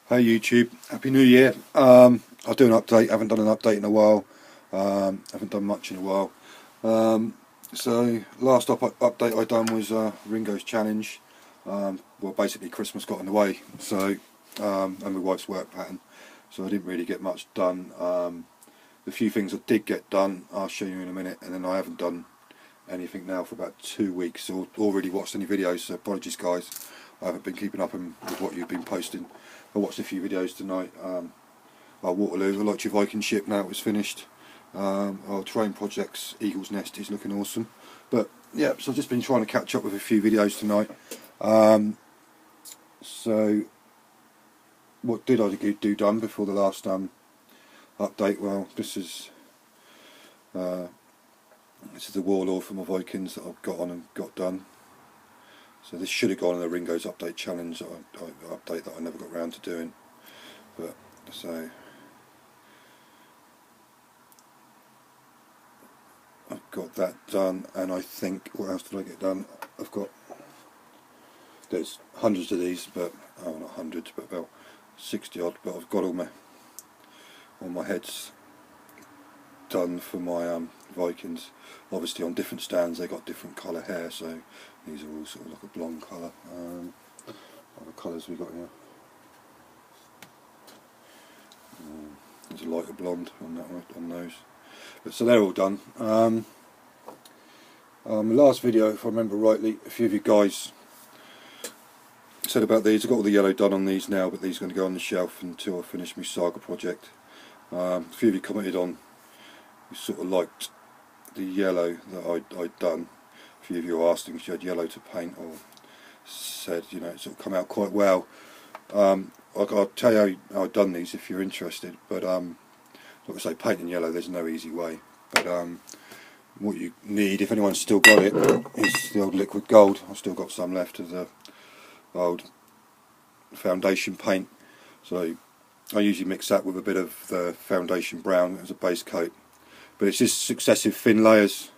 Hey YouTube, Happy New Year. I'll do an update. Haven't done an update in a while. Haven't done much in a while. So last update I done was Ringo's challenge. Well, basically Christmas got in the way, so and my wife's work pattern, so I didn't really get much done. The few things I did get done, I'll show you in a minute, and then I haven't done anything now for about 2 weeks, or already watched any videos. So apologies, guys. I haven't been keeping up with what you've been posting. I watched a few videos tonight. Our Waterloo, I liked your Viking ship now it was finished. Our terrain projects, Eagle's Nest, is looking awesome. But yeah, so I've just been trying to catch up with a few videos tonight. So what did I do done before the last update? Well, this is the Warlord for my Vikings that I've got on and got done. So this should have gone in the Ringo's update challenge update that I never got round to doing. But so I've got that done, and I think what else did I get done? There's hundreds of these, but not hundreds, but about 60 odd. But I've got all my heads done for my Vikings. Obviously on different stands they got different colour hair, so these are all sort of like a blonde colour. What other colours we got here? There's a lighter blonde on that one, on those. But so they're all done. The last video, if I remember rightly, a few of you guys said about these. I've got all the yellow done on these now, but these are going to go on the shelf until I finish my Saga project. A few of you commented on, you sort of liked the yellow that I'd done. A few of you were asking if you had yellow to paint, or said, you know, it sort of come out quite well. I'll tell you how I've done these if you're interested, but like I say, painting yellow, there's no easy way. But what you need, if anyone's still got it, is the old liquid gold. I've still got some left of the old foundation paint, so I usually mix that with a bit of the foundation brown as a base coat. But it's just successive thin layers,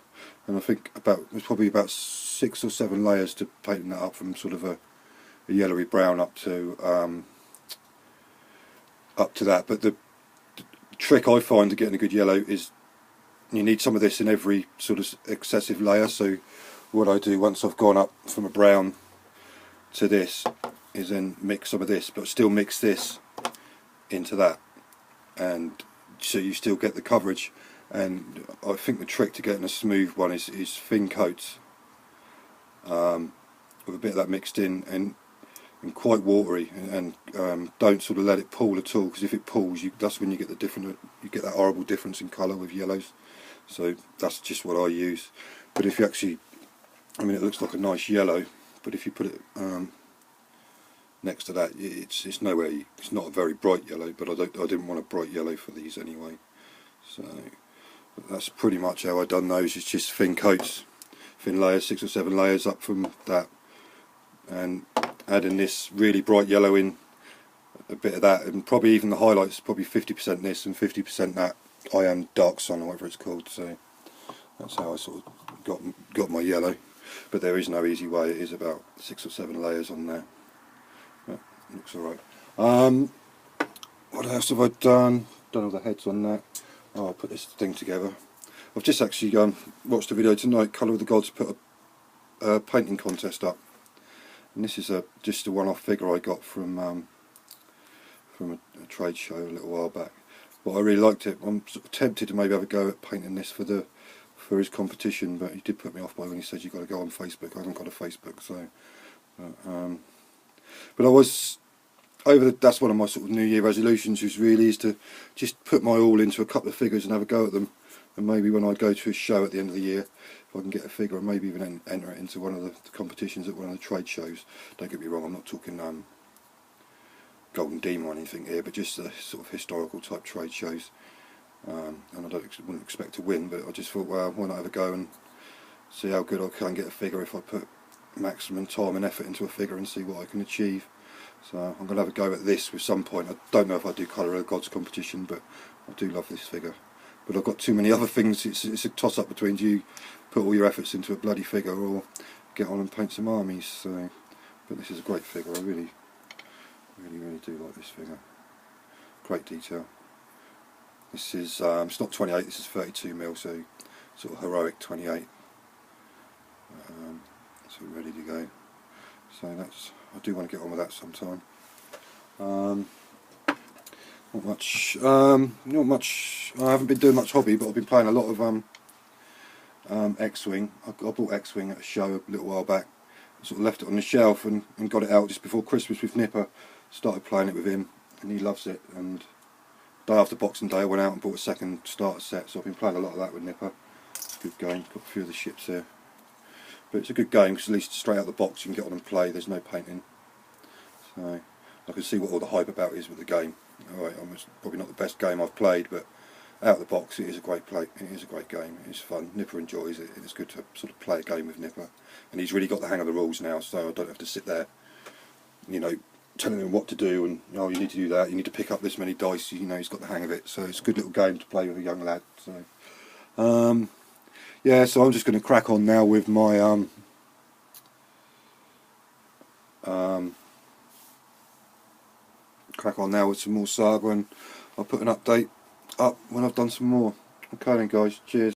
and I think there's probably about 6 or 7 layers to painting that up, from sort of a yellowy brown up to that. But the trick I find to getting a good yellow is you need some of this in every sort of excessive layer. So what I do once I've gone up from a brown to this is then mix some of this, but still mix this into that, and so you still get the coverage. And I think the trick to getting a smooth one is thin coats with a bit of that mixed in, and quite watery, and don't sort of let it pool at all, because if it pools, that's when you get you get that horrible difference in colour with yellows. So that's just what I use. But if you actually, I mean, it looks like a nice yellow, but if you put it next to that, it's nowhere. It's not a very bright yellow, but I didn't want a bright yellow for these anyway. So that's pretty much how I've done those. It's just thin coats, thin layers, 6 or 7 layers up from that, and adding this really bright yellow in, a bit of that, and probably even the highlights, probably 50% this and 50% that Dark Sun, or whatever it's called. So that's how I sort of got my yellow. But there is no easy way. It is about 6 or 7 layers on there. But looks alright. What else have I done? Done all the heads on that. Oh, I'll put this thing together. I've just actually watched a video tonight. Colour of the Gods put a painting contest up, and this is just a one-off figure I got from a trade show a little while back. But I really liked it. I'm sort of tempted to maybe have a go at painting this for his competition, but he did put me off by when he said you've got to go on Facebook. I haven't got a Facebook, so. But I was that's one of my sort of New Year resolutions, is to just put my all into a couple of figures and have a go at them. And maybe when I go to a show at the end of the year, if I can get a figure, and maybe even enter it into one of the competitions at one of the trade shows. Don't get me wrong, I'm not talking Golden Demon or anything here, but just the sort of historical type trade shows. And I wouldn't expect to win, but I just thought, well, why not have a go and see how good I can get a figure if I put maximum time and effort into a figure, and see what I can achieve. So I'm going to have a go at this with some point. I don't know if I do Colour of the Gods competition, but I do love this figure. But I've got too many other things. It's a toss-up between, do you put all your efforts into a bloody figure, or get on and paint some armies? So, but this is a great figure. I really Really do like this figure. Great detail. This is it's not 28. This is 32mm, so sort of heroic 28. So ready to go. So that's, I do want to get on with that sometime. Not much. Not much. I haven't been doing much hobby, but I've been playing a lot of X-Wing. I bought X-Wing at a show a little while back. Sort of left it on the shelf and got it out just before Christmas with Nipper. Started playing it with him, and he loves it. And day after Boxing Day, I went out and bought a second starter set. So I've been playing a lot of that with Nipper. It's a good game. Got a few of the ships here, but it's a good game because at least straight out the box you can get on and play. There's no painting, so I can see what all the hype about is with the game. Alright, it's probably not the best game I've played, but out of the box it is a great play. It is a great game. It's fun. Nipper enjoys it. It's good to sort of play a game with Nipper, and he's really got the hang of the rules now, so I don't have to sit there, you know, telling him what to do and, oh, you need to do that, you need to pick up this many dice. You know, he's got the hang of it, so it's a good little game to play with a young lad. So yeah, so I'm just going to crack on now with my crack on now with some more Saga, and I'll put an update up when I've done some more. Okay then guys, cheers.